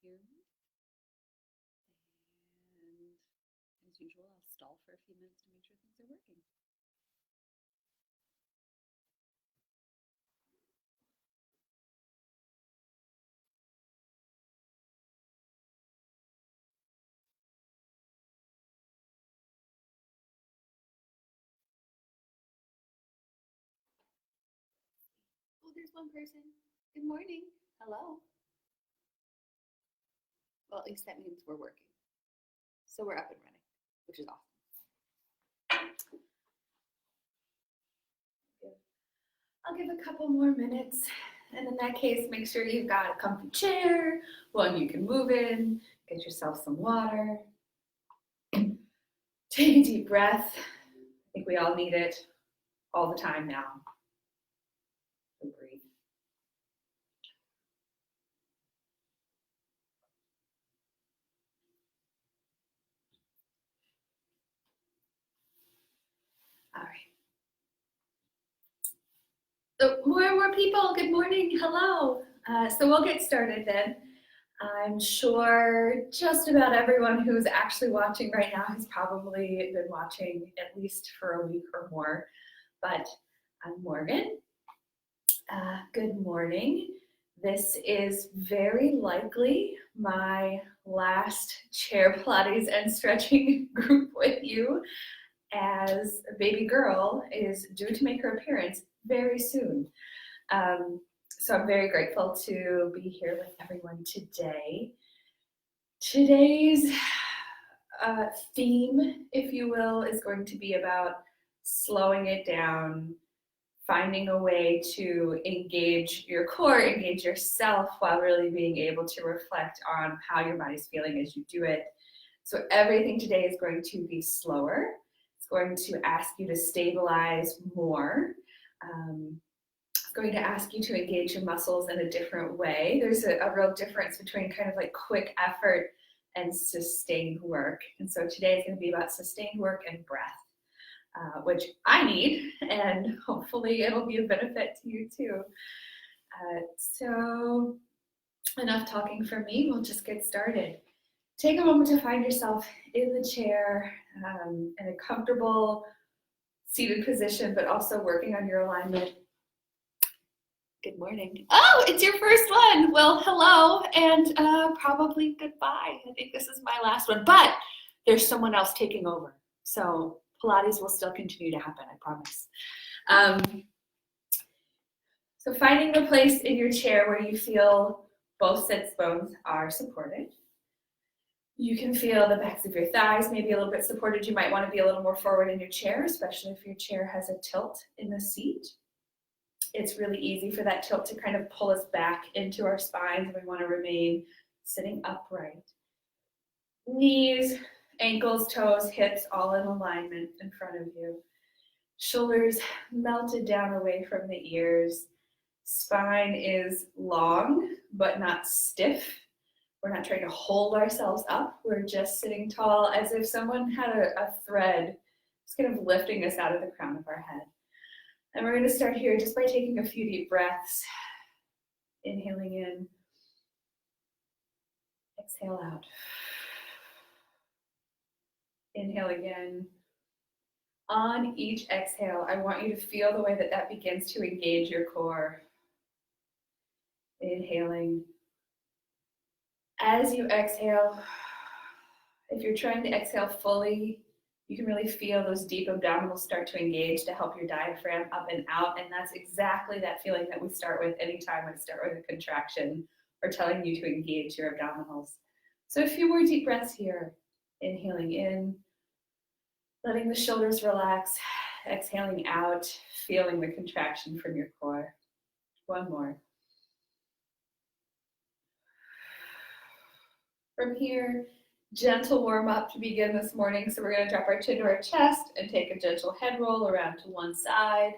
hear me. And as usual, I'll stall for a few minutes to make sure things are working. Oh, there's one person. Good morning. Hello. Well, at least that means we're working. So we're up and running, which is awesome. I'll give a couple more minutes. And in that case, make sure you've got a comfy chair, one you can move in, get yourself some water. Take a deep breath. I think we all need it all the time now. So breathe. All right. So more and more people, good morning, hello. So we'll get started then. I'm sure just about everyone who's actually watching right now has probably been watching at least for a week or more, but I'm Morgan. Good morning. This is very likely my last chair Pilates and stretching group with you, as a baby girl is due to make her appearance very soon. So I'm very grateful to be here with everyone today. Today's theme, if you will, is going to be about slowing it down, finding a way to engage your core, engage yourself, while really being able to reflect on how your body's feeling as you do it. So everything today is going to be slower. It's going to ask you to stabilize more. It's going to ask you to engage your muscles in a different way. There's a real difference between kind of like quick effort and sustained work. And so today is going to be about sustained work and breath, which I need, and hopefully it'll be a benefit to you too. So enough talking from me, we'll just get started. Take a moment to find yourself in the chair, in a comfortable seated position, but also working on your alignment. Good morning. Oh, it's your first one. Well, hello, and probably goodbye. I think this is my last one, but there's someone else taking over. So Pilates will still continue to happen, I promise. So finding the place in your chair where you feel both sits bones are supported. You can feel the backs of your thighs maybe a little bit supported. You might want to be a little more forward in your chair, especially if your chair has a tilt in the seat. It's really easy for that tilt to kind of pull us back into our spines, and we want to remain sitting upright. Knees, ankles, toes, hips, all in alignment in front of you. Shoulders melted down away from the ears. Spine is long, but not stiff. We're not trying to hold ourselves up. We're just sitting tall as if someone had a thread just kind of lifting us out of the crown of our head. And we're going to start here just by taking a few deep breaths. Inhaling in. Exhale out. Inhale again. On each exhale, I want you to feel the way that that begins to engage your core. Inhaling. As you exhale, if you're trying to exhale fully, you can really feel those deep abdominals start to engage to help your diaphragm up and out. And that's exactly that feeling that we start with anytime I start with a contraction or telling you to engage your abdominals. So a few more deep breaths here. Inhaling in, letting the shoulders relax, exhaling out, feeling the contraction from your core. One more. From here, gentle warm up to begin this morning. So we're going to drop our chin to our chest and take a gentle head roll around to one side.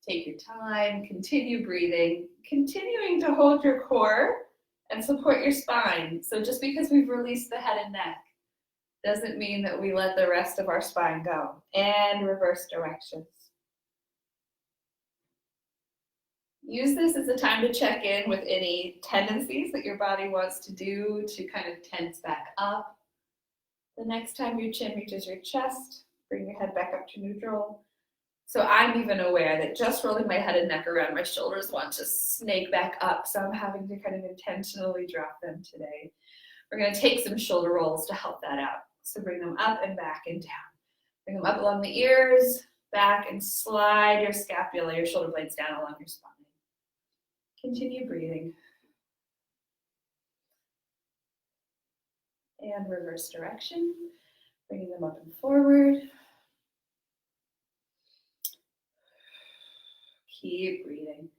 Take your time, continue breathing, continuing to hold your core and support your spine. So just because we've released the head and neck doesn't mean that we let the rest of our spine go. And reverse directions. Use this as a time to check in with any tendencies that your body wants to do to kind of tense back up. The next time your chin reaches your chest, bring your head back up to neutral. So I'm even aware that just rolling my head and neck around my shoulders want to snake back up. So I'm having to kind of intentionally drop them today. We're going to take some shoulder rolls to help that out. So bring them up and back and down. Bring them up along the ears, back, and slide your scapula, your shoulder blades down along your spine. Continue breathing. And reverse direction. Bringing them up and forward. Keep breathing.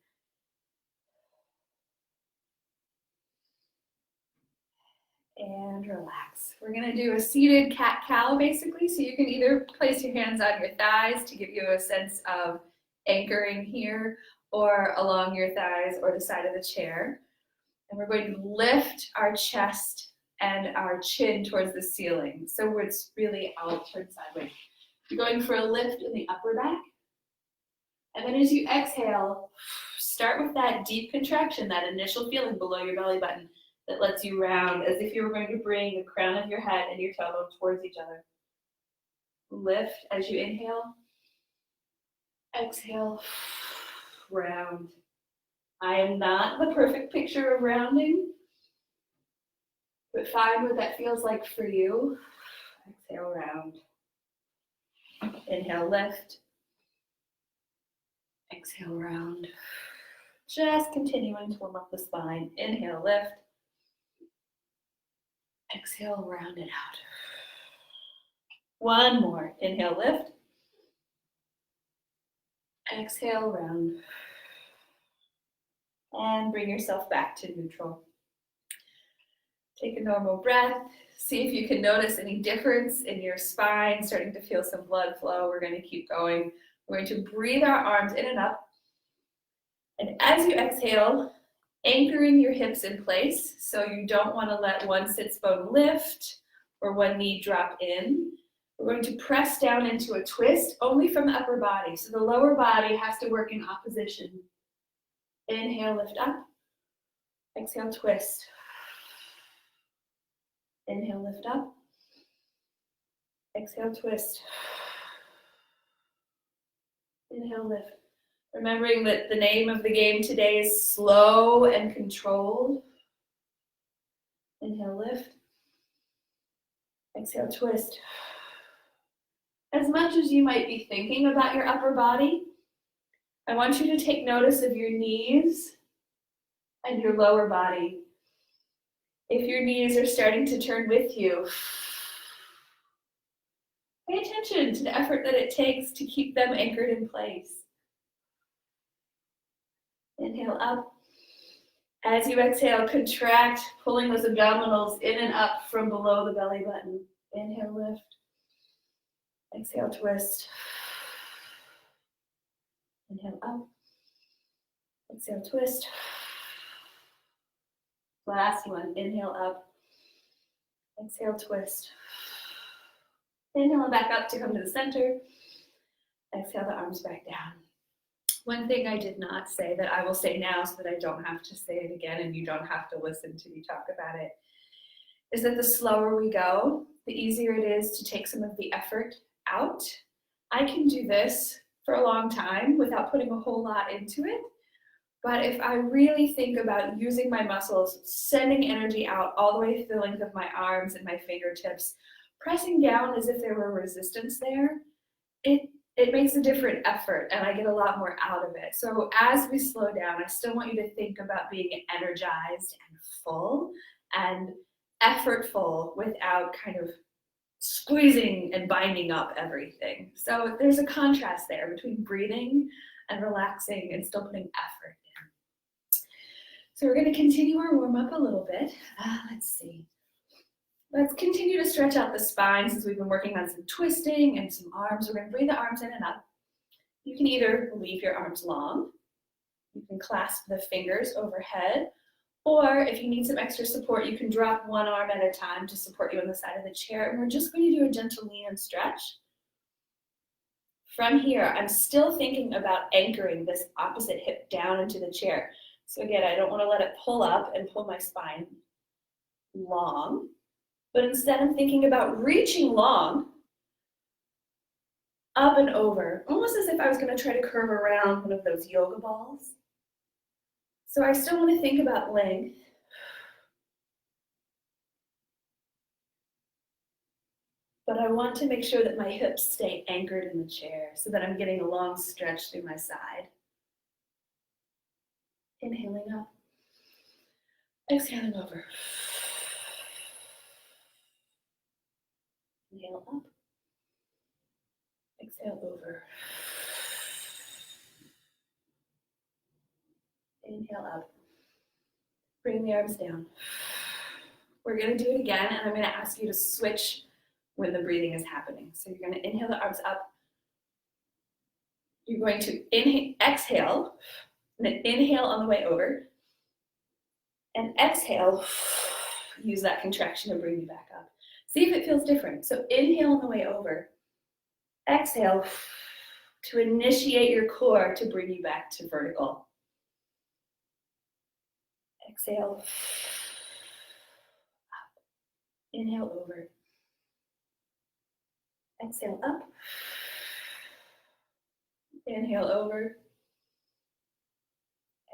And relax. We're going to do a seated cat-cow basically. So you can either place your hands on your thighs to give you a sense of anchoring here, or along your thighs or the side of the chair. And we're going to lift our chest and our chin towards the ceiling. So it's really out towards sideways. You're going for a lift in the upper back. And then as you exhale, start with that deep contraction, that initial feeling below your belly button that lets you round as if you were going to bring the crown of your head and your tailbone towards each other. Lift as you inhale. Exhale. Round. I am not the perfect picture of rounding, but find what that feels like for you. Exhale, round. Inhale, lift. Exhale, round. Just continuing to warm up the spine. Inhale, lift. Exhale, round it out. One more. Inhale, lift. Exhale, round. And bring yourself back to neutral. Take a normal breath. See if you can notice any difference in your spine, starting to feel some blood flow. We're going to keep going. We're going to breathe our arms in and up. And as you exhale, anchoring your hips in place. So you don't want to let one sits bone lift or one knee drop in. We're going to press down into a twist only from the upper body. So the lower body has to work in opposition. Inhale, lift up. Exhale, twist. Inhale, lift up. Exhale, twist. Inhale, lift. Remembering that the name of the game today is slow and controlled. Inhale, lift. Exhale, twist. As much as you might be thinking about your upper body, I want you to take notice of your knees and your lower body. If your knees are starting to turn with you, pay attention to the effort that it takes to keep them anchored in place. Inhale up. As you exhale, contract, pulling those abdominals in and up from below the belly button. Inhale, lift. Exhale, twist. Inhale up. Exhale, twist. Last one. Inhale up. Exhale, twist. Inhale back up to come to the center. Exhale the arms back down. One thing I did not say that I will say now so that I don't have to say it again and you don't have to listen to me talk about it, is that the slower we go, the easier it is to take some of the effort out. I can do this for a long time without putting a whole lot into it. But if I really think about using my muscles, sending energy out all the way through the length of my arms and my fingertips, pressing down as if there were resistance there, it makes a different effort and I get a lot more out of it. So as we slow down, I still want you to think about being energized and full and effortful without kind of squeezing and binding up everything. So there's a contrast there between breathing and relaxing and still putting effort in. So we're going to continue our warm up a little bit. Let's see. Let's continue to stretch out the spine since we've been working on some twisting and some arms. We're going to bring the arms in and up. You can either leave your arms long, you can clasp the fingers overhead, or if you need some extra support, you can drop one arm at a time to support you on the side of the chair. And we're just going to do a gentle lean and stretch. From here, I'm still thinking about anchoring this opposite hip down into the chair. So again, I don't want to let it pull up and pull my spine long, but instead I'm thinking about reaching long up and over, almost as if I was going to try to curve around one of those yoga balls. So I still want to think about length. But I want to make sure that my hips stay anchored in the chair so that I'm getting a long stretch through my side. Inhaling up, exhaling over. Inhale up, exhale over. Inhale up, bring the arms down. We're going to do it again, and I'm going to ask you to switch when the breathing is happening. So you're going to inhale the arms up. You're going to exhale, and then inhale on the way over, and exhale, use that contraction to bring you back up. See if it feels different. So inhale on the way over, exhale to initiate your core to bring you back to vertical. Exhale, up. Inhale over, exhale up, inhale over,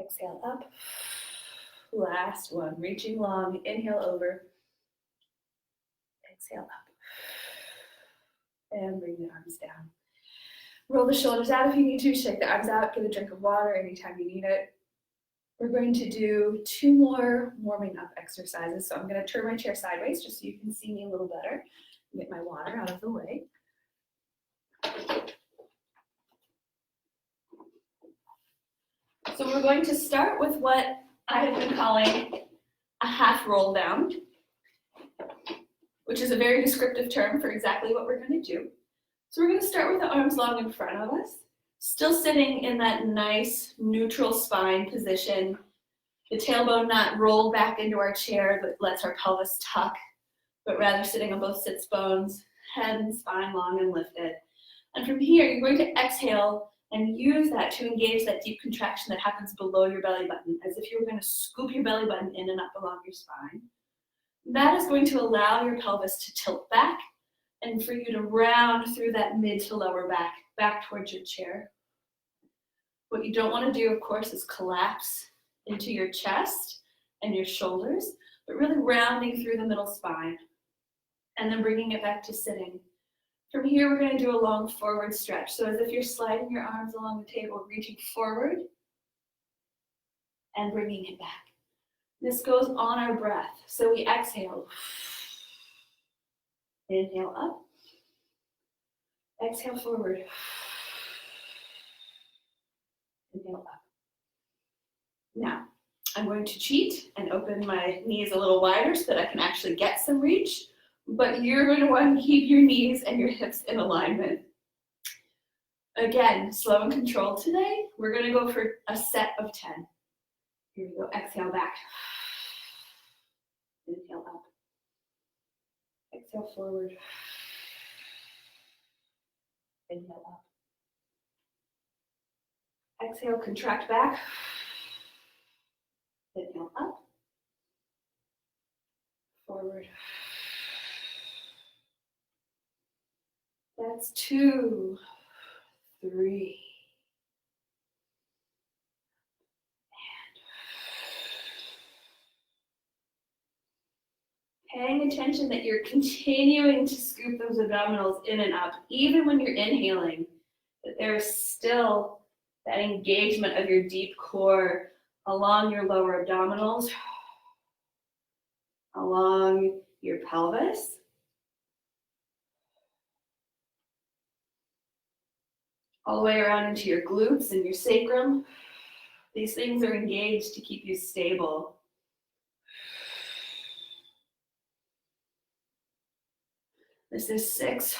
exhale up. Last one, reaching long, inhale over, exhale up, and bring the arms down. Roll the shoulders out if you need to, shake the arms out, get a drink of water anytime you need it. We're going to do 2 more warming up exercises. So I'm going to turn my chair sideways just so you can see me a little better. Get my water out of the way. So we're going to start with what I have been calling a half roll down, which is a very descriptive term for exactly what we're going to do. So we're going to start with the arms long in front of us, still sitting in that nice neutral spine position, the tailbone not rolled back into our chair that lets our pelvis tuck, but rather sitting on both sits bones, head and spine long and lifted. And from here, you're going to exhale and use that to engage that deep contraction that happens below your belly button, as if you were going to scoop your belly button in and up along your spine. That is going to allow your pelvis to tilt back and for you to round through that mid to lower back towards your chair. What you don't want to do, of course, is collapse into your chest and your shoulders, but really rounding through the middle spine and then bringing it back to sitting. From here, we're going to do a long forward stretch. So as if you're sliding your arms along the table, reaching forward and bringing it back. This goes on our breath. So we exhale. Inhale up. Exhale forward. Inhale up. Now, I'm going to cheat and open my knees a little wider so that I can actually get some reach, but you're going to want to keep your knees and your hips in alignment. Again, slow and controlled today. We're going to go for a set of 10. Here we go. Exhale back. Inhale up. Exhale forward. Inhale up. Exhale, contract back. Inhale up. Forward. That's 2, 3. Paying attention that you're continuing to scoop those abdominals in and up, even when you're inhaling, that there's still that engagement of your deep core along your lower abdominals, along your pelvis. All the way around into your glutes and your sacrum. These things are engaged to keep you stable. This is 6.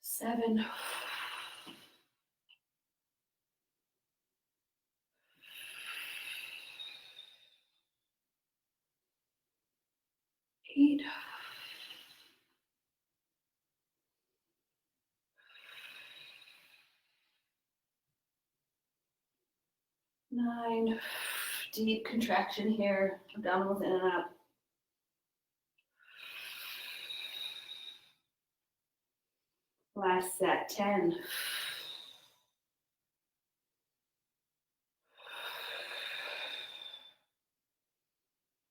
7. 9. Deep contraction here, abdominals in and up. Last set, 10.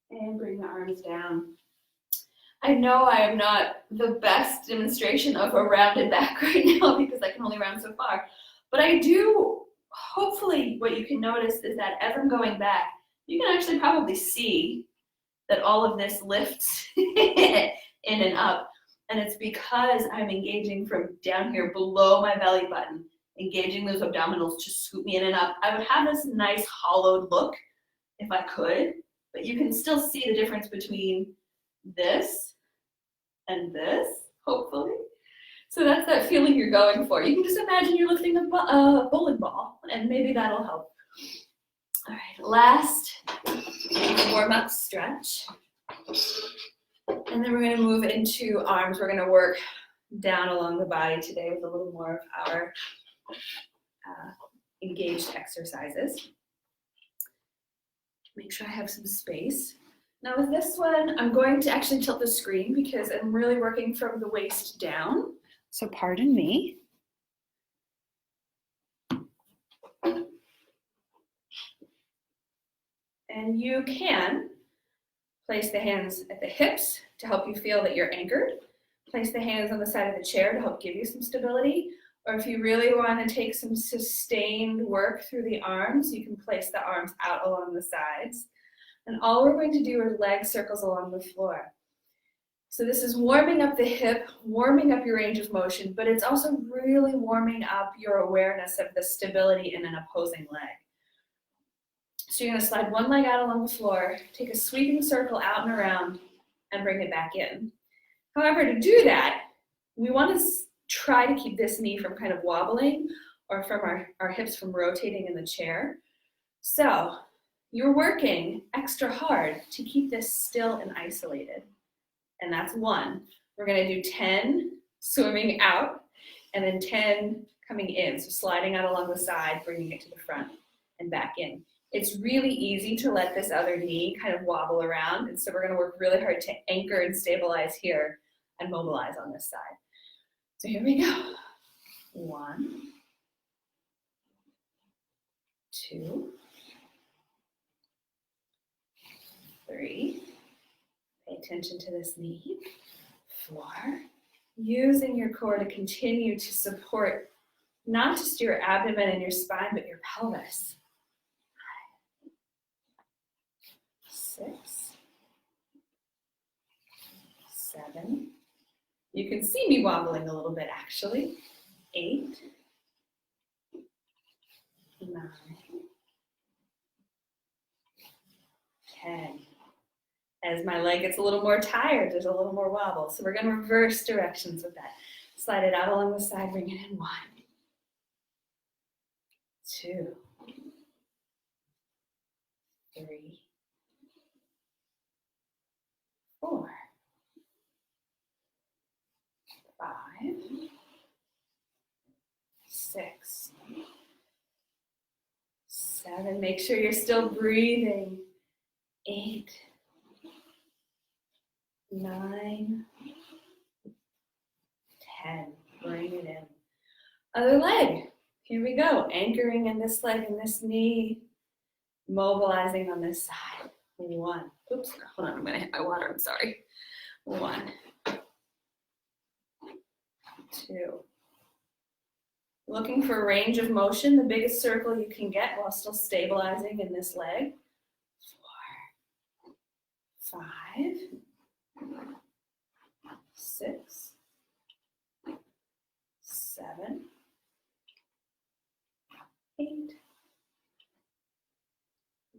And bring the arms down. I know I am not the best demonstration of a rounded back right now because I can only round so far. But I do, hopefully what you can notice is that as I'm going back, you can actually probably see that all of this lifts in and up. And it's because I'm engaging from down here below my belly button, engaging those abdominals to scoop me in and up. I would have this nice hollowed look if I could, but you can still see the difference between this and this, hopefully. So that's that feeling you're going for. You can just imagine you're lifting a bowling ball, and maybe that'll help. All right, last warm-up stretch. And then we're going to move into arms. We're going to work down along the body today with a little more of our engaged exercises. Make sure I have some space. Now with this one, I'm going to actually tilt the screen because I'm really working from the waist down. So pardon me. And you can place the hands at the hips to help you feel that you're anchored. Place the hands on the side of the chair to help give you some stability. Or if you really want to take some sustained work through the arms, you can place the arms out along the sides. And all we're going to do are leg circles along the floor. So this is warming up the hip, warming up your range of motion, but it's also really warming up your awareness of the stability in an opposing leg. So you're going to slide one leg out along the floor, take a sweeping circle out and around, and bring it back in. However, to do that, we want to try to keep this knee from kind of wobbling or from our hips from rotating in the chair. So you're working extra hard to keep this still and isolated. And that's 1. We're going to do 10 swimming out and then 10 coming in. So sliding out along the side, bringing it to the front and back in. It's really easy to let this other knee kind of wobble around. And so we're going to work really hard to anchor and stabilize here and mobilize on this side. So here we go. 1, 2, 3. Pay attention to this knee. 4. Using your core to continue to support not just your abdomen and your spine, but your pelvis. 6, 7. You can see me wobbling a little bit actually. 8, 9, 10. As my leg gets a little more tired, there's a little more wobble. So we're going to reverse directions with that. Slide it out along the side, bring it in. 1, 2, 3, 4, 5, 6, 7. Make sure you're still breathing. 8, 9, 10. Bring it in. Other leg. Here we go. Anchoring in this leg and this knee. Mobilizing on this side. 1. Oops, hold on. I'm going to hit my water. I'm sorry. 1, 2. Looking for range of motion, the biggest circle you can get while still stabilizing in this leg. 4, 5, 6, 7, 8,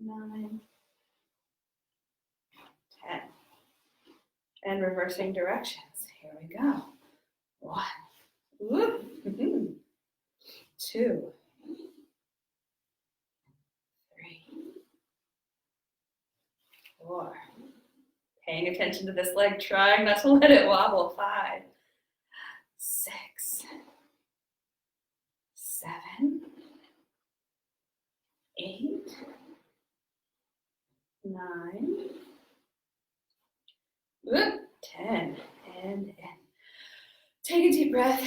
9, 10. And reversing directions. Here we go. 1, whoop, 2, 3, 4. Paying attention to this leg, trying not to let it wobble. 5, 6, 7, 8, 9, 10, and in. Take a deep breath,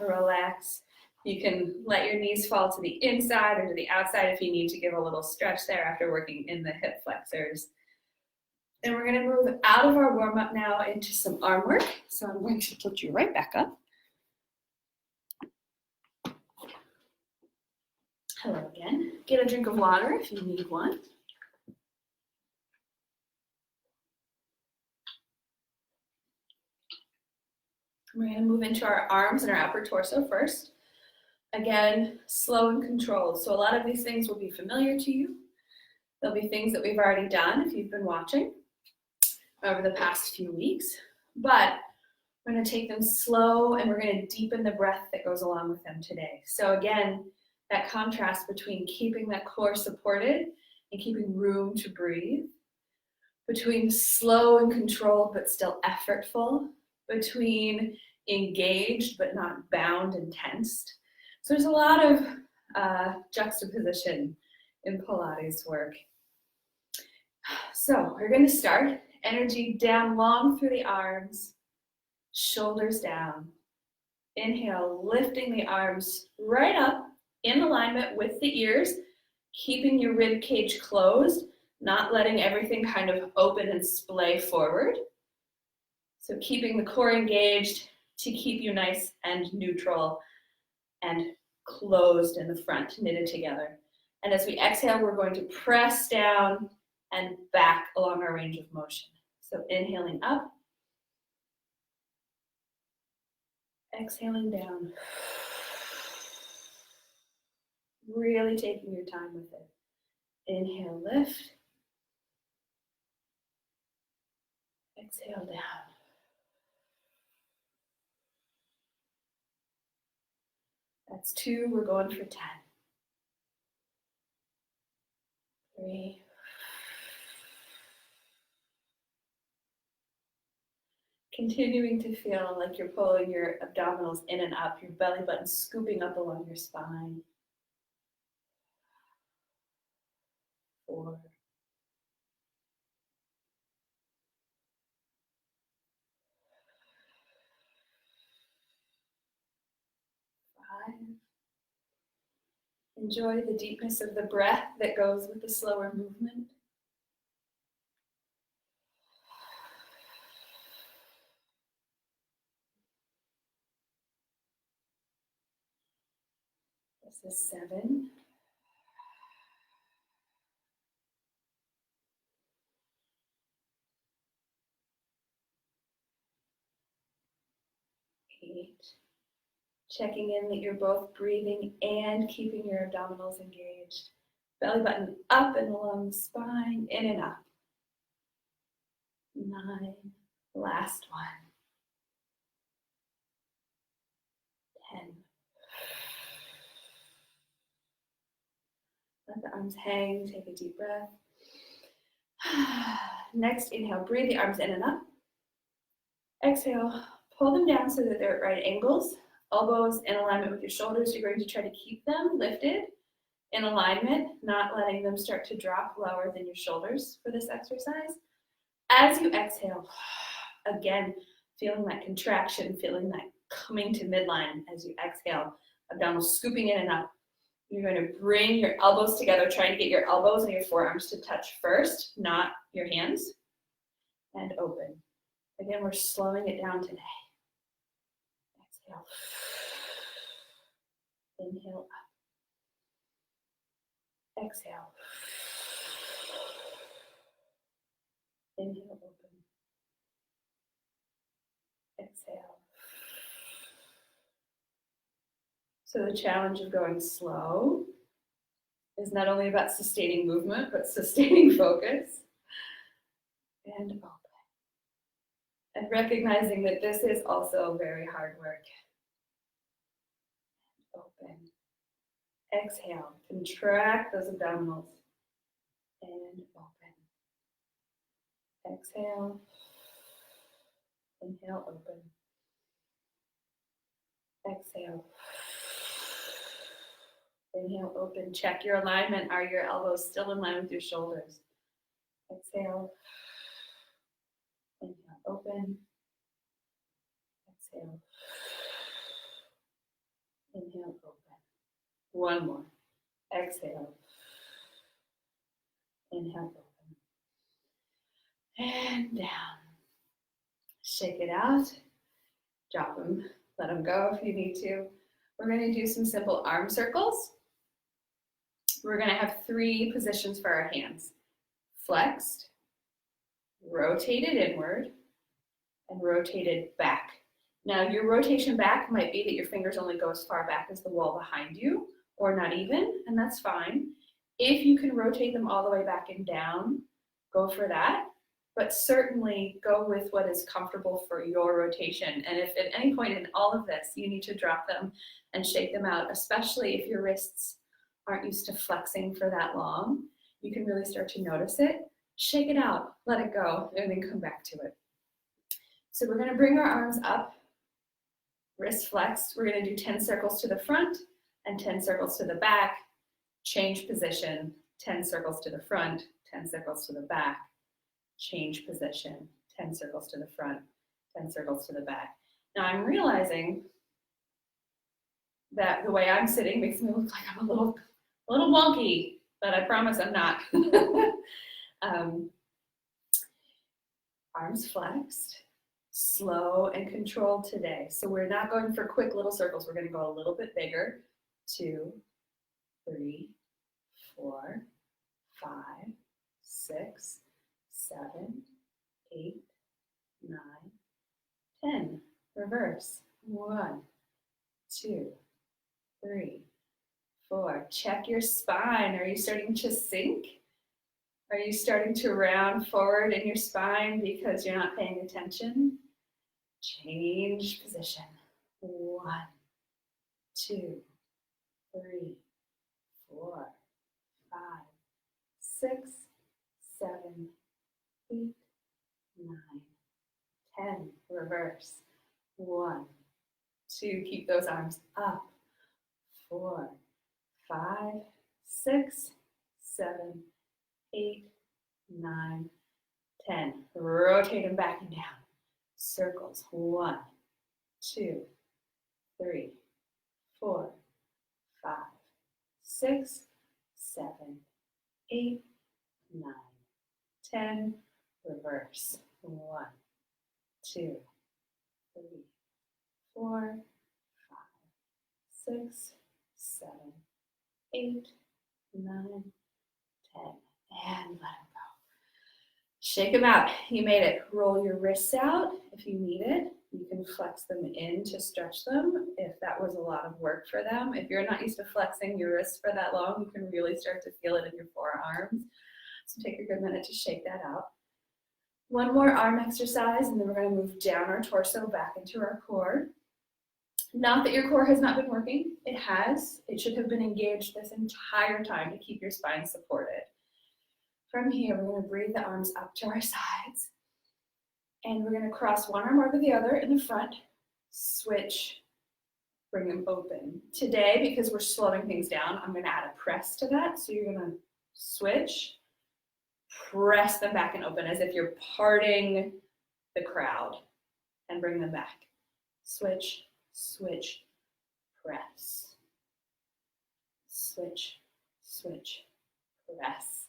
relax. You can let your knees fall to the inside or to the outside if you need to give a little stretch there after working in the hip flexors. And we're gonna move out of our warm-up now into some arm work. So I'm going to put you right back up. Hello again. Get a drink of water if you need one. We're going to move into our arms and our upper torso first. Again, slow and controlled. So a lot of these things will be familiar to you. There'll be things that we've already done if you've been watching over the past few weeks. But we're going to take them slow and we're going to deepen the breath that goes along with them today. So again, that contrast between keeping that core supported and keeping room to breathe, between slow and controlled but still effortful, between engaged but not bound and tensed. So there's a lot of juxtaposition in Pilates work. So we're going to start. Energy down long through the arms, shoulders down. Inhale, lifting the arms right up in alignment with the ears, keeping your rib cage closed, not letting everything kind of open and splay forward. So keeping the core engaged to keep you nice and neutral and closed in the front, knitted together. And as we exhale, we're going to press down and back along our range of motion. So inhaling up, exhaling down. Really taking your time with it. Inhale, lift. Exhale down. That's 2, we're going for 10. 3. Continuing to feel like you're pulling your abdominals in and up, your belly button scooping up along your spine. 4. 5. Enjoy the deepness of the breath that goes with the slower movement. 7. 8. Checking in that you're both breathing and keeping your abdominals engaged. Belly button up and along the spine, in and up. 9. Last one. 10. Let the arms hang, take a deep breath. Next, inhale, breathe the arms in and up. Exhale, pull them down so that they're at right angles. Elbows in alignment with your shoulders. You're going to try to keep them lifted in alignment, not letting them start to drop lower than your shoulders for this exercise. As you exhale, again, feeling that contraction, feeling that coming to midline as you exhale, abdominals scooping in and up. You're going to bring your elbows together, trying to get your elbows and your forearms to touch first, not your hands, and open. Again, we're slowing it down today. Exhale. Inhale up. Exhale. Inhale, open. Exhale. So the challenge of going slow is not only about sustaining movement, but sustaining focus. And open. And recognizing that this is also very hard work. Open. Exhale. Contract those abdominals. And open. Exhale. Inhale, open. Exhale. Inhale, open. Check your alignment. Are your elbows still in line with your shoulders? Exhale. Inhale, open. Exhale. Inhale, open. One more. Exhale. Inhale, open. And down. Shake it out. Drop them. Let them go if you need to. We're going to do some simple arm circles. We're going to have 3 positions for our hands. Flexed, rotated inward, and rotated back. Now your rotation back might be that your fingers only go as far back as the wall behind you, or not even, and that's fine. If you can rotate them all the way back and down, go for that. But certainly go with what is comfortable for your rotation. And if at any point in all of this, you need to drop them and shake them out, especially if your wrists aren't used to flexing for that long, you can really start to notice it. Shake it out, let it go, and then come back to it. So we're gonna bring our arms up, wrist flexed. We're gonna do 10 circles to the front and 10 circles to the back. Change position, 10 circles to the front, 10 circles to the back. Change position, 10 circles to the front, 10 circles to the back. Now I'm realizing that the way I'm sitting makes me look like I'm a little wonky, but I promise I'm not. Arms flexed, slow and controlled today. So we're not going for quick little circles. We're going to go a little bit bigger. 2, 3, 4, 5, 6, 7, 8, 9, 10. Reverse. 1, 2, 3, 4. Check your spine. Are you starting to sink? Are you starting to round forward in your spine because you're not paying attention? Change position. 1, 2, 3, 4, 5, 6, 7, 8, 9, 10. Reverse. 1, 2. Keep those arms up. 4, 5, 6, 7, 8, 9, 10. Rotate them back and down. Circles. 1, 2, 3, 4, 5, 6, 7, 8, 9, 10. Reverse. 1, 2, 3, 4, 5, 6, 7, 8, 9, 10. And let them go. Shake them out. You made it. Roll your wrists out if you need it. You can flex them in to stretch them if that was a lot of work for them. If you're not used to flexing your wrists for that long, you can really start to feel it in your forearms. So take a good minute to shake that out. One more arm exercise, and then we're going to move down our torso back into our core. Not that your core has not been working. It has. It should have been engaged this entire time to keep your spine supported. From here, we're going to breathe the arms up to our sides. And we're going to cross one arm over the other in the front. Switch. Bring them open. Today, because we're slowing things down, I'm going to add a press to that. So you're going to switch, press them back and open as if you're parting the crowd, and bring them back. Switch, switch, press. Switch, switch, press.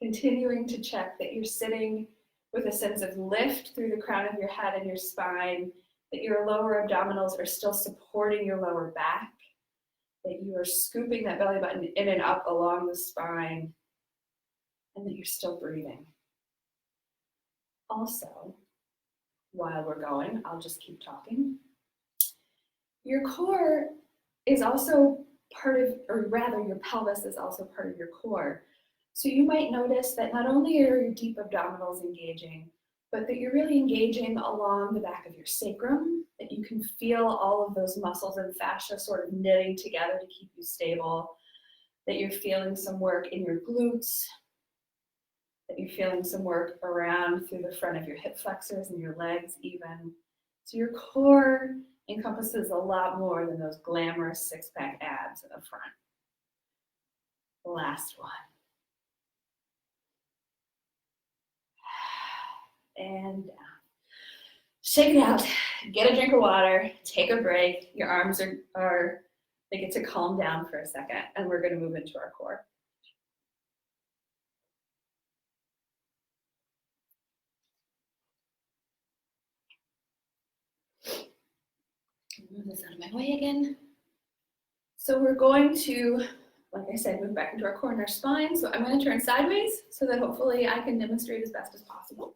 Continuing to check that you're sitting with a sense of lift through the crown of your head and your spine, that your lower abdominals are still supporting your lower back, that you are scooping that belly button in and up along the spine, and that you're still breathing. Also, while we're going, I'll just keep talking. Your core is also part of, or rather your pelvis is also part of your core. So you might notice that not only are your deep abdominals engaging, but that you're really engaging along the back of your sacrum, that you can feel all of those muscles and fascia sort of knitting together to keep you stable, that you're feeling some work in your glutes, that you're feeling some work around through the front of your hip flexors and your legs even. So your core encompasses a lot more than those glamorous six-pack abs in the front. Last one. and down. Shake it out. Get a drink of water. Take a break. Your arms they get to calm down for a second, and we're going to move into our core. Move this out of my way again. So we're going to, like I said, move back into our core and our spine. So I'm going to turn sideways so that hopefully I can demonstrate as best as possible.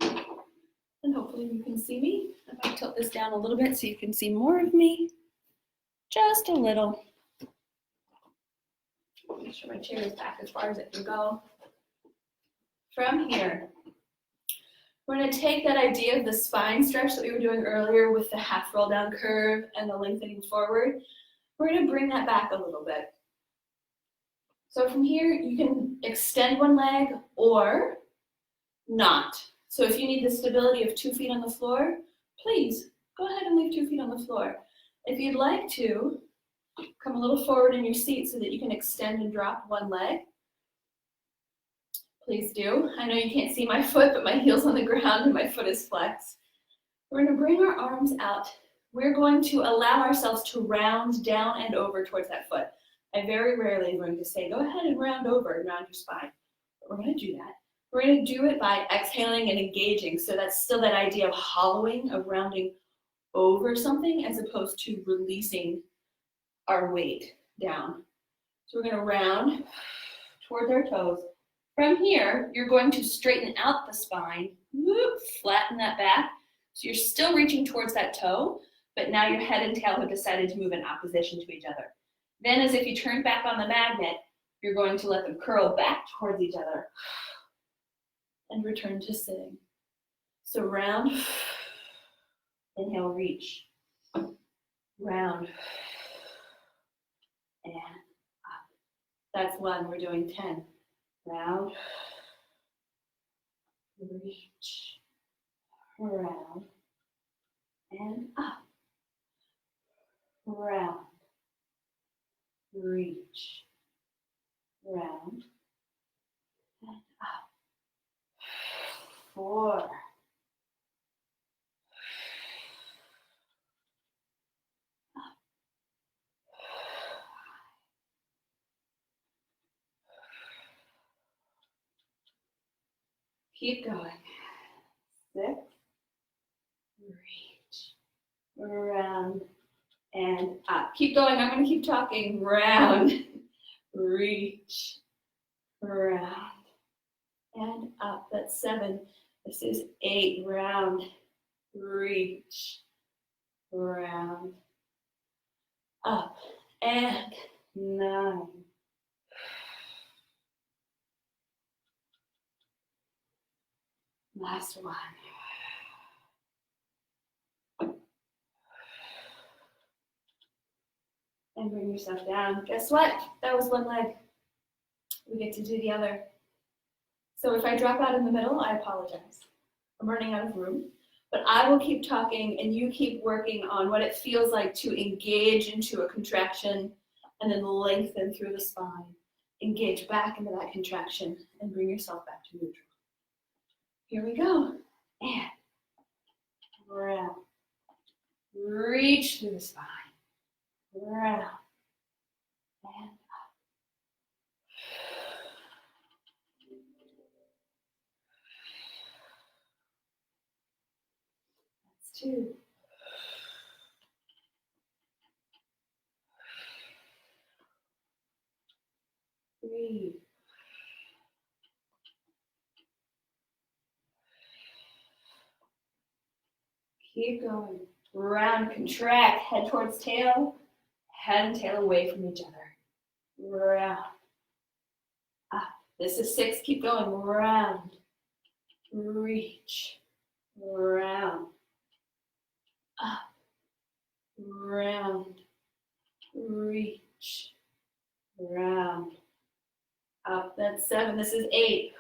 And hopefully you can see me. I'm going to tilt this down a little bit so you can see more of me. Just a little. Make sure my chair is back as far as it can go. From here, we're going to take that idea of the spine stretch that we were doing earlier with the half roll down curve and the lengthening forward. We're going to bring that back a little bit. So from here, you can extend one leg or not. So if you need the stability of 2 feet on the floor, please go ahead and leave 2 feet on the floor. If you'd like to, come a little forward in your seat so that you can extend and drop one leg. Please do. I know you can't see my foot, but my heel's on the ground and my foot is flexed. We're going to bring our arms out. We're going to allow ourselves to round down and over towards that foot. I very rarely am going to say, go ahead and round over and round your spine. But we're going to do that. We're going to do it by exhaling and engaging. So that's still that idea of hollowing, of rounding over something as opposed to releasing our weight down. So we're going to round towards our toes. From here, you're going to straighten out the spine, flatten that back. So you're still reaching towards that toe, but now your head and tail have decided to move in opposition to each other. Then as if you turn back on the magnet, you're going to let them curl back towards each other and return to sitting. So round, inhale, reach, round, and up. That's 1, we're doing 10. Round, reach, round, and up. Round, reach, round, and up. 4, up. Keep going. 6, reach, round, and up. Keep going. I'm going to keep talking. Round, reach, round, and up. That's 7. This is 8. Round, reach, round, up, and 9. Last one. And bring yourself down. Guess what? That was one leg. We get to do the other. So if I drop out in the middle, I apologize. I'm running out of room. But I will keep talking and you keep working on what it feels like to engage into a contraction and then lengthen through the spine. Engage back into that contraction and bring yourself back to neutral. Here we go. And round. Reach through the spine. Round. And up. That's 2. 3. Keep going. Round, contract, head towards tail, head and tail away from each other. Round, up. This is 6, keep going. Round, reach, round, up, round, reach, round, up. That's 7, this is 8.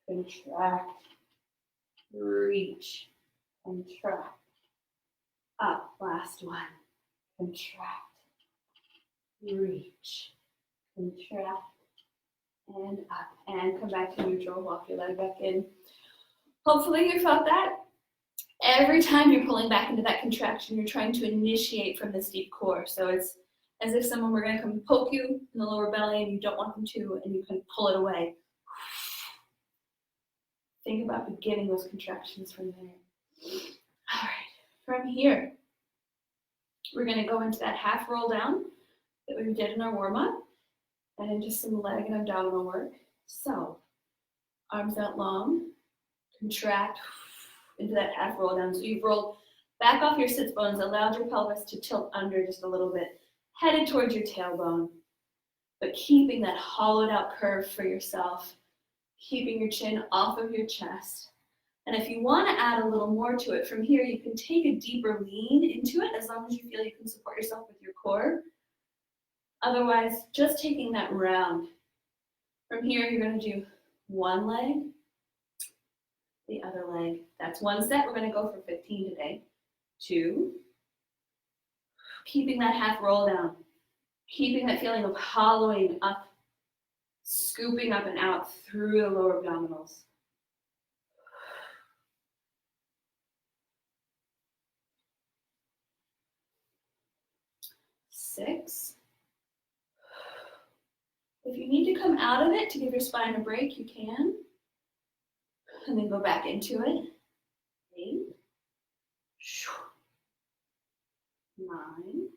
Contract, reach, contract, up, last one, contract, reach, contract, and up, and come back to neutral, walk your leg back in. Hopefully you felt that. Every time you're pulling back into that contraction, you're trying to initiate from this deep core. So it's as if someone were going to come poke you in the lower belly and you don't want them to, and you can pull it away. Think about beginning those contractions from there. All right, from here, we're going to go into that half roll down that we did in our warm-up, and into some leg and abdominal work. So, arms out long, contract into that half roll down. So you've rolled back off your sits bones, allowed your pelvis to tilt under just a little bit, headed towards your tailbone, but keeping that hollowed out curve for yourself, keeping your chin off of your chest. And if you want to add a little more to it, from here you can take a deeper lean into it as long as you feel you can support yourself with your core. Otherwise, just taking that round. From here, you're going to do one leg, the other leg. That's one set. We're going to go for 15 today. 2. Keeping that half roll down. Keeping that feeling of hollowing up, scooping up and out through the lower abdominals. 6. If you need to come out of it to give your spine a break, you can. And then go back into it. 8. 9.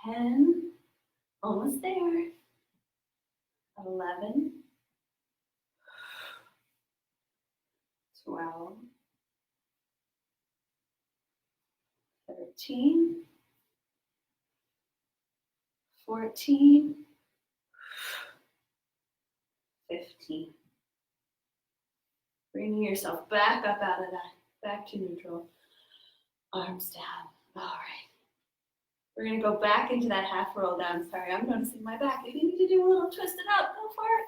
10. Almost there. 11. 12. 13. 14. 15. Bringing yourself back up out of that, back to neutral. Arms down. All right. We're going to go back into that half roll down. Sorry, I'm noticing my back. If you need to do a little twist it up, go for it.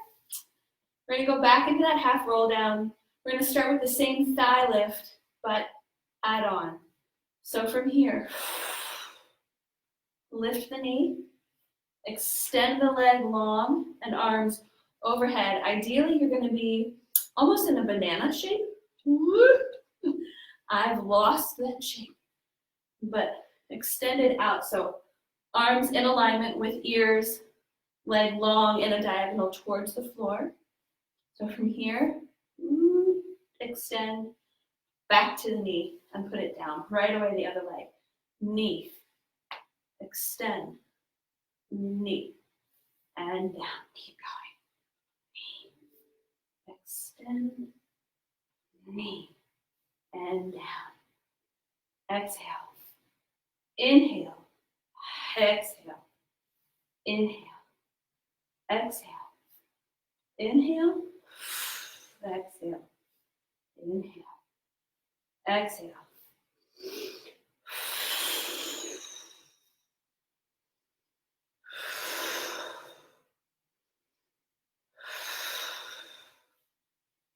We're going to go back into that half roll down. We're going to start with the same thigh lift, but add on. So from here, lift the knee, extend the leg long and arms overhead. Ideally, you're going to be almost in a banana shape. I've lost that shape, but extend it out. So arms in alignment with ears, leg long in a diagonal towards the floor. So from here, extend back to the knee and put it down. Right away the other leg. Knee, extend, knee, and down. Keep going. Knee, extend, knee, and down. Exhale. Inhale. Exhale. Inhale. Exhale. Inhale. Exhale. Inhale. Exhale.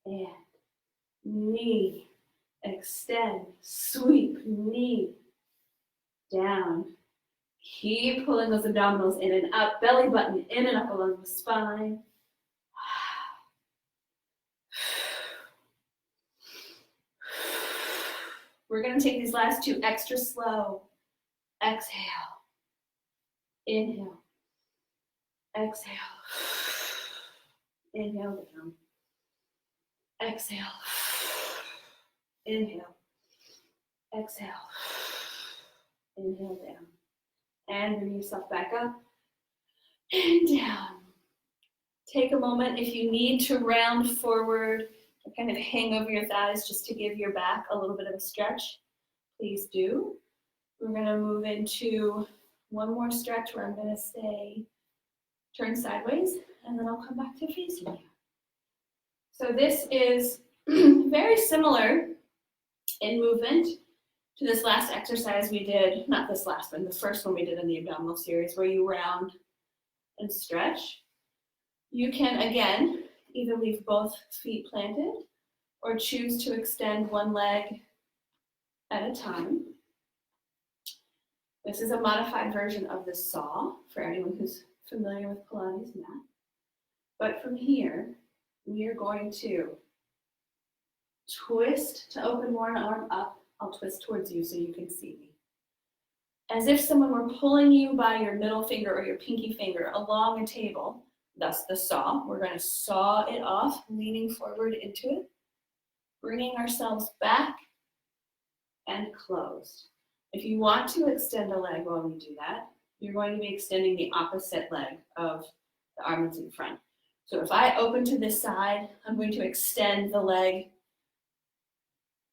And knee, extend, sweep, knee, down. Keep pulling those abdominals in and up, belly button in and up along the spine. We're going to take these last two extra slow. Exhale. Inhale. Exhale. Inhale down. Exhale. Inhale. Exhale. Inhale down. And bring yourself back up and down. Take a moment if you need to round forward or kind of hang over your thighs just to give your back a little bit of a stretch. Please do. We're going to move into one more stretch where I'm going to stay turn sideways, and then I'll come back to facing you. So this is very similar in movement to this last exercise we did, not this last one, the first one we did in the abdominal series, where you round and stretch. You can, again, either leave both feet planted or choose to extend one leg at a time. This is a modified version of the saw for anyone who's familiar with Pilates mat. But from here, we are going to twist to open one arm up. I'll twist towards you so you can see me. As if someone were pulling you by your middle finger or your pinky finger along a table, thus the saw. We're going to saw it off, leaning forward into it, bringing ourselves back and closed. If you want to extend a leg while we do that, you're going to be extending the opposite leg of the arm that's in front. So if I open to this side, I'm going to extend the leg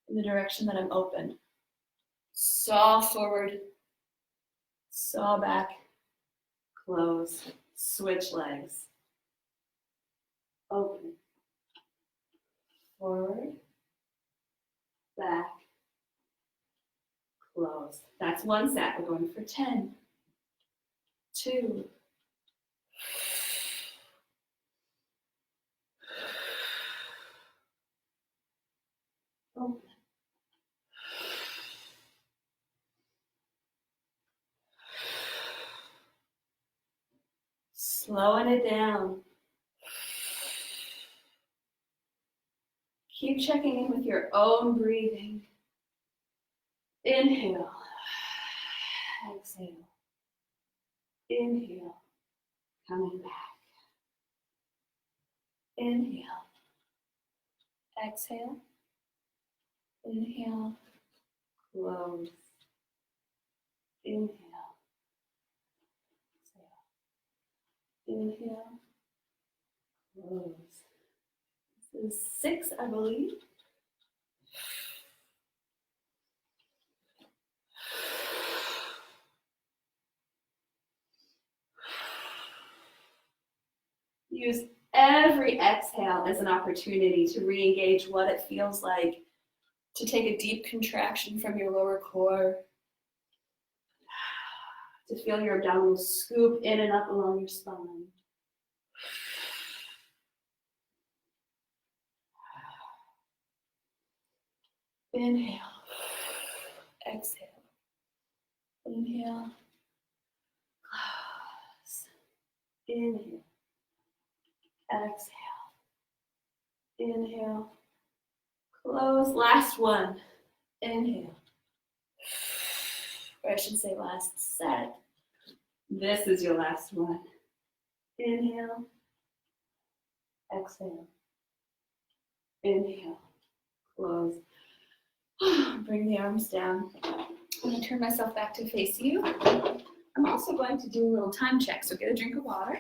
in the direction that I'm open. Saw forward, saw back, close, switch legs. Open, forward, back, close. That's one set. We're going for 10, 2, open. Slowing it down. Keep checking in with your own breathing. Inhale. Exhale. Inhale. Coming back. Inhale. Exhale. Inhale. Close. Inhale. Exhale. Inhale. Close. This is 6, I believe. Use every exhale as an opportunity to re-engage what it feels like to take a deep contraction from your lower core, to feel your abdominals scoop in and up along your spine. Inhale, exhale, inhale, close, inhale, exhale, inhale, close, last one, inhale, or I should say last set. This is your last one. Inhale, exhale, inhale, close. Bring the arms down. I'm going to turn myself back to face you. I'm also going to do a little time check, so get a drink of water.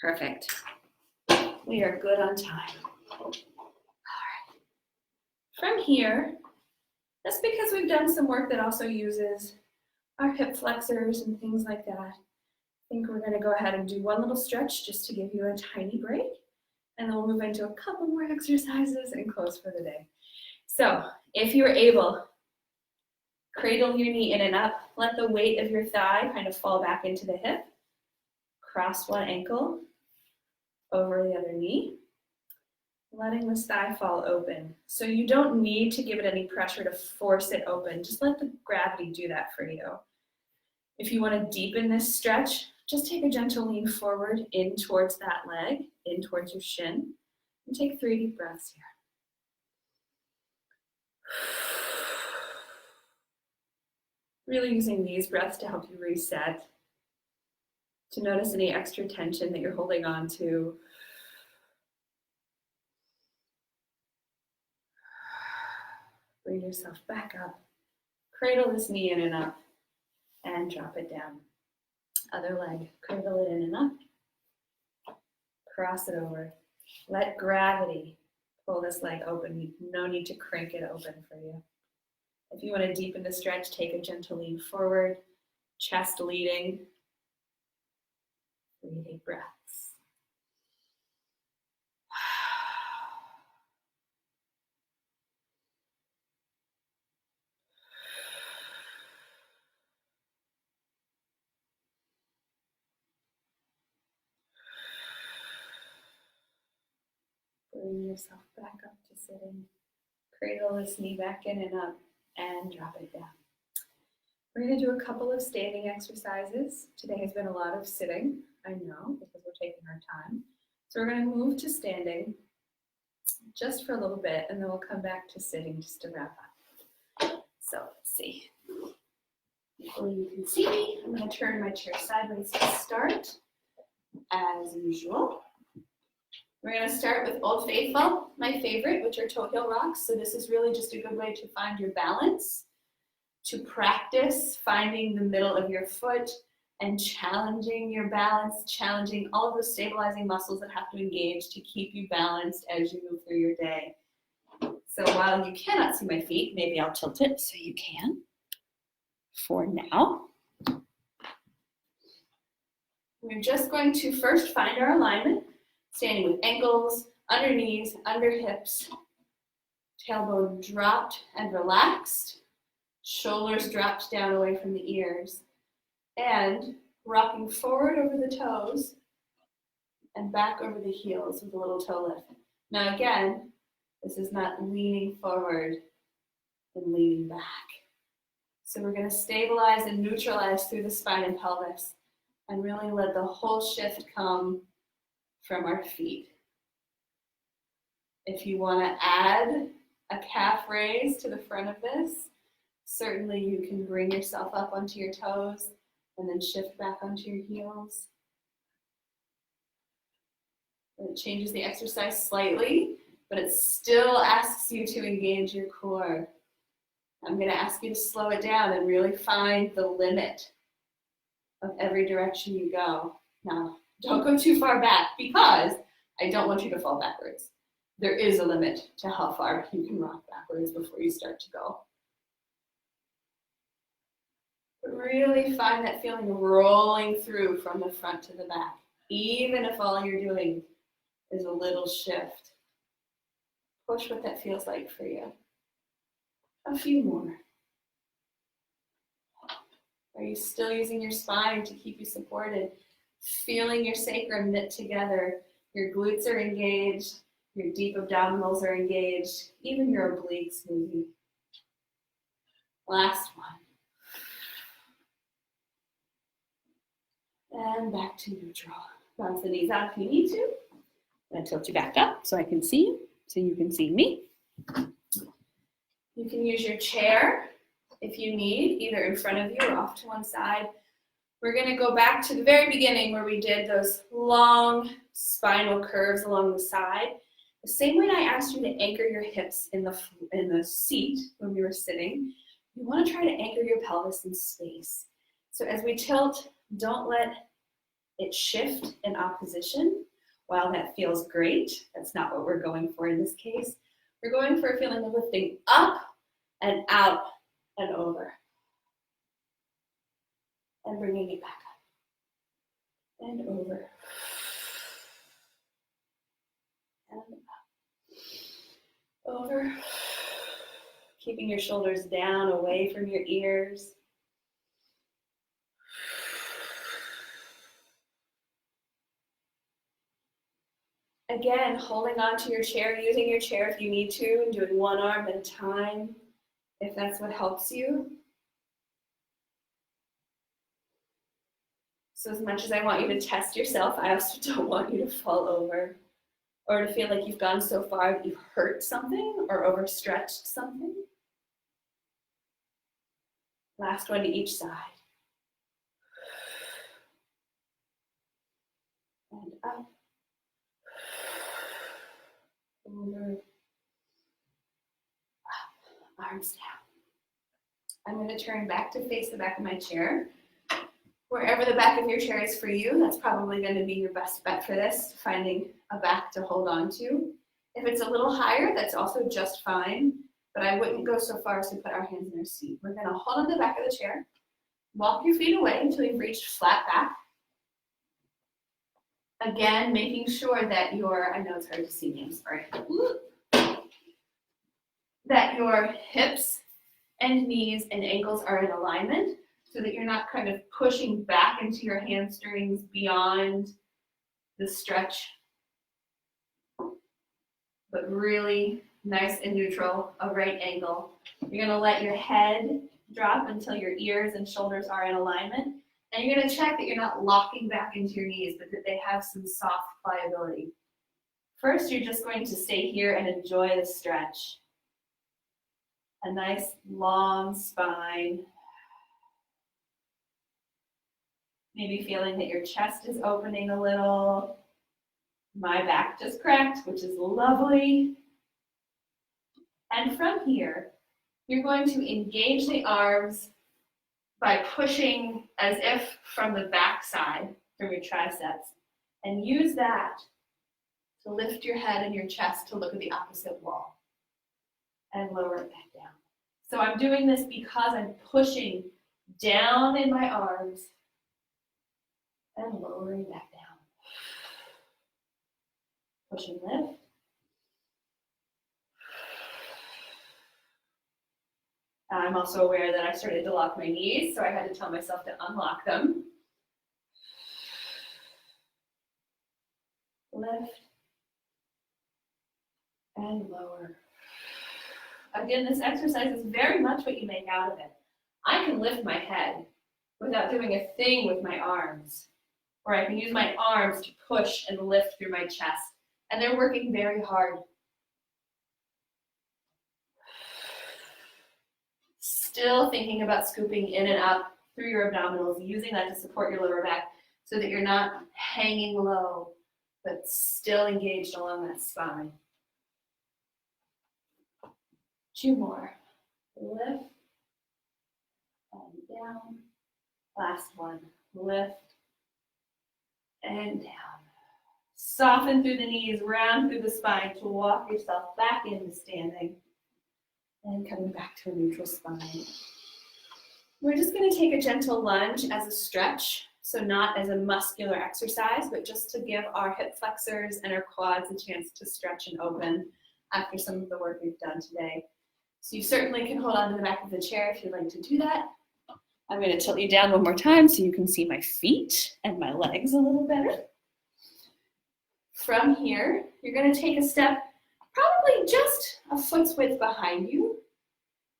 Perfect. We are good on time. All right. From here, that's because we've done some work that also uses our hip flexors and things like that. I think we're going to go ahead and do one little stretch just to give you a tiny break, and then we'll move into a couple more exercises and close for the day. So if you're able, cradle your knee in and up. Let the weight of your thigh kind of fall back into the hip. Cross one ankle over the other knee, letting this thigh fall open. So you don't need to give it any pressure to force it open. Just let the gravity do that for you. If you want to deepen this stretch, just take a gentle lean forward in towards that leg, in towards your shin, and take 3 deep breaths here. Really using these breaths to help you reset, to notice any extra tension that you're holding on to. Bring yourself back up. Cradle this knee in and up and drop it down. Other leg, cradle it in and up. Cross it over. Let gravity pull this leg open. No need to crank it open for you. If you want to deepen the stretch, take a gentle lean forward, chest leading. 3 deep breaths. Bring yourself back up to sitting. Cradle this knee back in and up and drop it down. We're going to do a couple of standing exercises. Today has been a lot of sitting, I know, because we're taking our time. So we're going to move to standing just for a little bit, and then we'll come back to sitting just to wrap up. So let's see. Hopefully you can see me. I'm going to turn my chair sideways to start, as usual. We're going to start with Old Faithful, my favorite, which are toe heel rocks. So this is really just a good way to find your balance, to practice finding the middle of your foot and challenging your balance, challenging all of the stabilizing muscles that have to engage to keep you balanced as you move through your day. So while you cannot see my feet, maybe I'll tilt it so you can. For now, we're just going to first find our alignment, standing with ankles, under knees, under hips, tailbone dropped and relaxed, shoulders dropped down away from the ears, and rocking forward over the toes and back over the heels with a little toe lift. Now again, this is not leaning forward and leaning back. So we're going to stabilize and neutralize through the spine and pelvis and really let the whole shift come from our feet. If you want to add a calf raise to the front of this, certainly you can bring yourself up onto your toes and then shift back onto your heels. It changes the exercise slightly, but it still asks you to engage your core. I'm going to ask you to slow it down and really find the limit of every direction you go. Now, don't go too far back because I don't want you to fall backwards. There is a limit to how far you can rock backwards before you start to go. But really find that feeling rolling through from the front to the back, even if all you're doing is a little shift. Push what that feels like for you. A few more. Are you still using your spine to keep you supported? Feeling your sacrum knit together. Your glutes are engaged. Your deep abdominals are engaged. Even your obliques moving. Last one. And back to neutral. Bounce the knees out if you need to. I'm going to tilt you back up so I can see you, so you can see me. You can use your chair if you need, either in front of you or off to one side. We're going to go back to the very beginning where we did those long spinal curves along the side. The same way I asked you to anchor your hips in the seat when we were sitting, you want to try to anchor your pelvis in space. So as we tilt, don't let it shift in opposition. While that feels great, that's not what we're going for in this case. We're going for a feeling of lifting up and out and over. And bringing it back up. And over. And up. Over. Keeping your shoulders down, away from your ears. Again, holding on to your chair, using your chair if you need to, and doing one arm at a time, if that's what helps you. So as much as I want you to test yourself, I also don't want you to fall over or to feel like you've gone so far that you've hurt something or overstretched something. Last one to each side. And up. Over. Up. Arms down. I'm going to turn back to face the back of my chair. Wherever the back of your chair is for you, that's probably going to be your best bet for this, finding a back to hold on to. If it's a little higher, that's also just fine, but I wouldn't go so far as to put our hands in our seat. We're going to hold on the back of the chair, walk your feet away until you've reached flat back. Again, making sure that I know it's hard to see me, I'm sorry. That your hips and knees and ankles are in alignment so that you're not kind of pushing back into your hamstrings beyond the stretch, but really nice and neutral, a right angle. You're going to let your head drop until your ears and shoulders are in alignment. And you're going to check that you're not locking back into your knees, but that they have some soft pliability. First, you're just going to stay here and enjoy the stretch. A nice long spine. Maybe feeling that your chest is opening a little. My back just cracked, which is lovely. And from here, you're going to engage the arms by pushing as if from the back side, from your triceps, and use that to lift your head and your chest to look at the opposite wall and lower it back down. So I'm doing this because I'm pushing down in my arms and lowering back down. Push and lift. I'm also aware that I started to lock my knees, so I had to tell myself to unlock them. Lift and lower. Again, this exercise is very much what you make out of it. I can lift my head without doing a thing with my arms, or I can use my arms to push and lift through my chest, and they're working very hard. Still thinking about scooping in and up through your abdominals, using that to support your lower back so that you're not hanging low, but still engaged along that spine. 2 more. Lift and down. Last one. Lift and down. Soften through the knees, round through the spine to walk yourself back into standing. And coming back to a neutral spine. We're just going to take a gentle lunge as a stretch, so not as a muscular exercise, but just to give our hip flexors and our quads a chance to stretch and open after some of the work we've done today. So you certainly can hold on to the back of the chair if you'd like to do that. I'm going to tilt you down one more time so you can see my feet and my legs a little better. From here, you're going to take a step probably just a foot's width behind you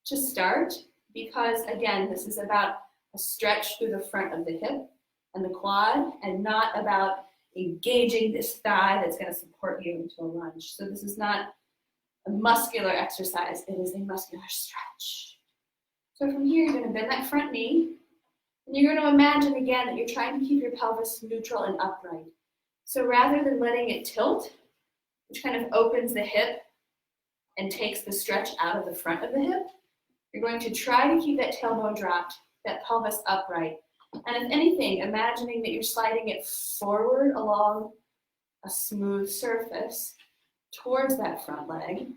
to start, because again, this is about a stretch through the front of the hip and the quad, and not about engaging this thigh that's going to support you into a lunge. So this is not a muscular exercise, it is a muscular stretch. So from here, you're going to bend that front knee, and you're going to imagine again that you're trying to keep your pelvis neutral and upright. So rather than letting it tilt, which kind of opens the hip and takes the stretch out of the front of the hip, you're going to try to keep that tailbone dropped, that pelvis upright. And if anything, imagining that you're sliding it forward along a smooth surface towards that front leg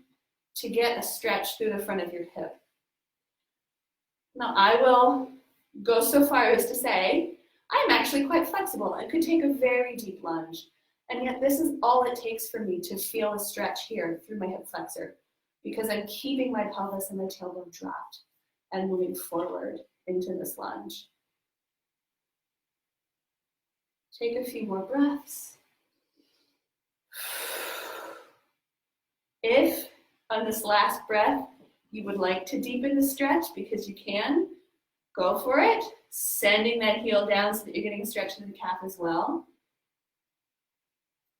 to get a stretch through the front of your hip. Now, I will go so far as to say, I'm actually quite flexible. I could take a very deep lunge. And yet this is all it takes for me to feel a stretch here through my hip flexor, because I'm keeping my pelvis and my tailbone dropped and moving forward into this lunge. Take a few more breaths. If on this last breath you would like to deepen the stretch, because you can, go for it. Sending that heel down so that you're getting a stretch to the calf as well.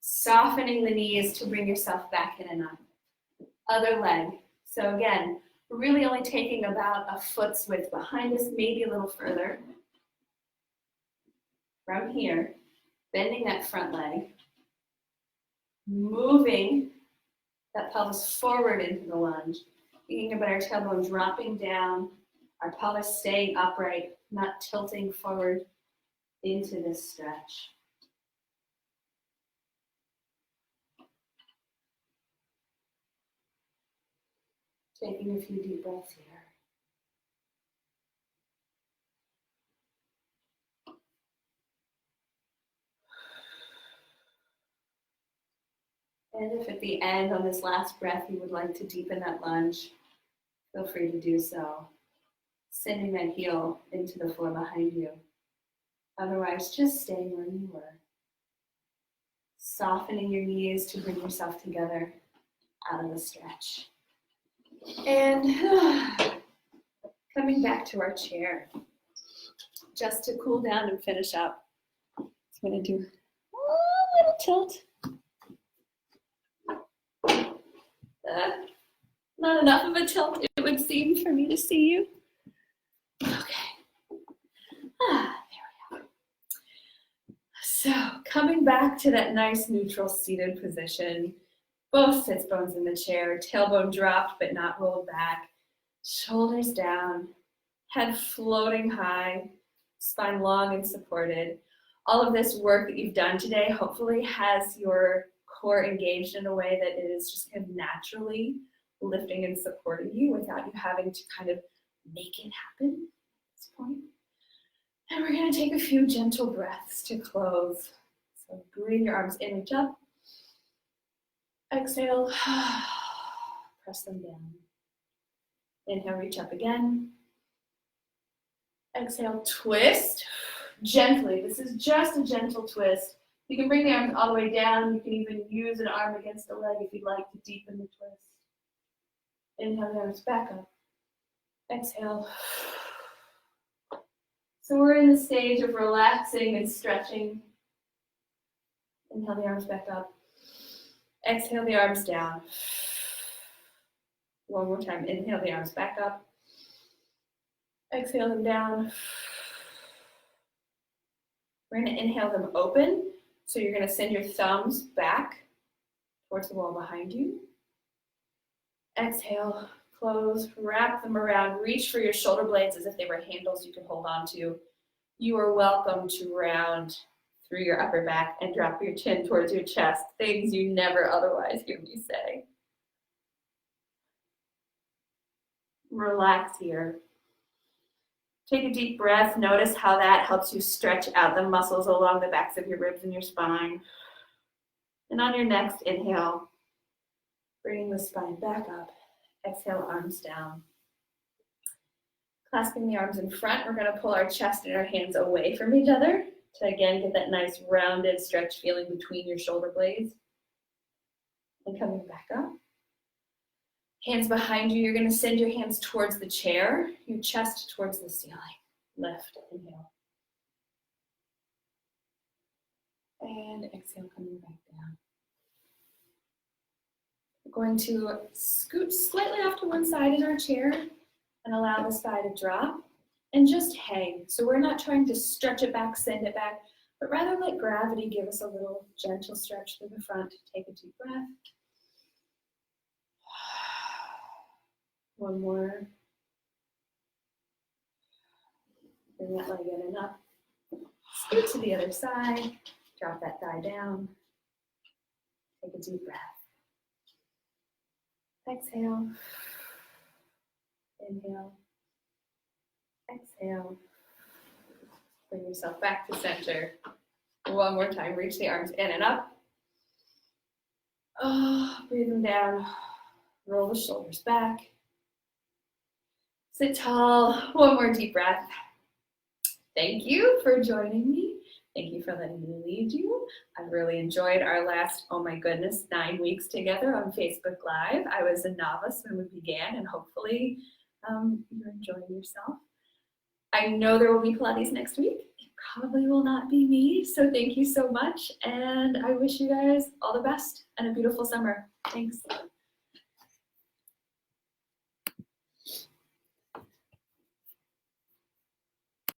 Softening the knees to bring yourself back in and up. Other leg. So again, we're really only taking about a foot's width behind us, maybe a little further. From here, bending that front leg, moving that pelvis forward into the lunge, thinking about our tailbone dropping down, our pelvis staying upright, not tilting forward into this stretch. Taking a few deep breaths here. And if at the end on this last breath you would like to deepen that lunge, feel free to do so. Sending that heel into the floor behind you. Otherwise, just staying where you were. Softening your knees to bring yourself together out of the stretch. And Coming back to our chair, just to cool down and finish up. I'm going to do a little tilt. Not enough of a tilt, it would seem, for me to see you. Okay. There we go. So coming back to that nice neutral seated position, both sits bones in the chair, tailbone dropped but not rolled back, shoulders down, head floating high, spine long and supported. All of this work that you've done today hopefully has your core engaged in a way that it is just kind of naturally lifting and supporting you without you having to kind of make it happen at this point. And we're going to take a few gentle breaths to close. So breathe your arms in, reach up. Exhale, press them down. Inhale, reach up again. Exhale, twist gently. This is just a gentle twist. You can bring the arms all the way down. You can even use an arm against the leg if you'd like to deepen the twist. Inhale the arms back up. Exhale. So we're in the stage of relaxing and stretching. Inhale the arms back up. Exhale the arms down. One more time. Inhale the arms back up. Exhale them down. We're going to inhale them open. So you're going to send your thumbs back towards the wall behind you. Exhale, close, wrap them around, reach for your shoulder blades as if they were handles you can hold on to. You are welcome to round through your upper back and drop your chin towards your chest, things you never otherwise hear me say. Relax here. Take a deep breath. Notice how that helps you stretch out the muscles along the backs of your ribs and your spine. And on your next inhale, bringing the spine back up. Exhale, arms down. Clasping the arms in front, we're going to pull our chest and our hands away from each other to again get that nice rounded stretch feeling between your shoulder blades. And coming back up. Hands behind you, you're going to send your hands towards the chair, your chest towards the ceiling. Lift, inhale. And exhale, coming back down. We're going to scoot slightly off to one side in our chair and allow the thigh to drop and just hang. So we're not trying to stretch it back, send it back, but rather let gravity give us a little gentle stretch through the front. Take a deep breath. One more. Bring that leg in and up. Scoot to the other side. Drop that thigh down. Take a deep breath. Exhale. Inhale. Exhale. Bring yourself back to center. One more time. Reach the arms in and up. Breathe them down. Roll the shoulders back. Sit tall. One more deep breath. Thank you for joining me. Thank you for letting me lead you. I've really enjoyed our last, oh my goodness, 9 weeks together on Facebook Live. I was a novice when we began, and hopefully you're enjoying yourself. I know there will be Pilates next week. It probably will not be me, so thank you so much, and I wish you guys all the best and a beautiful summer. Thanks.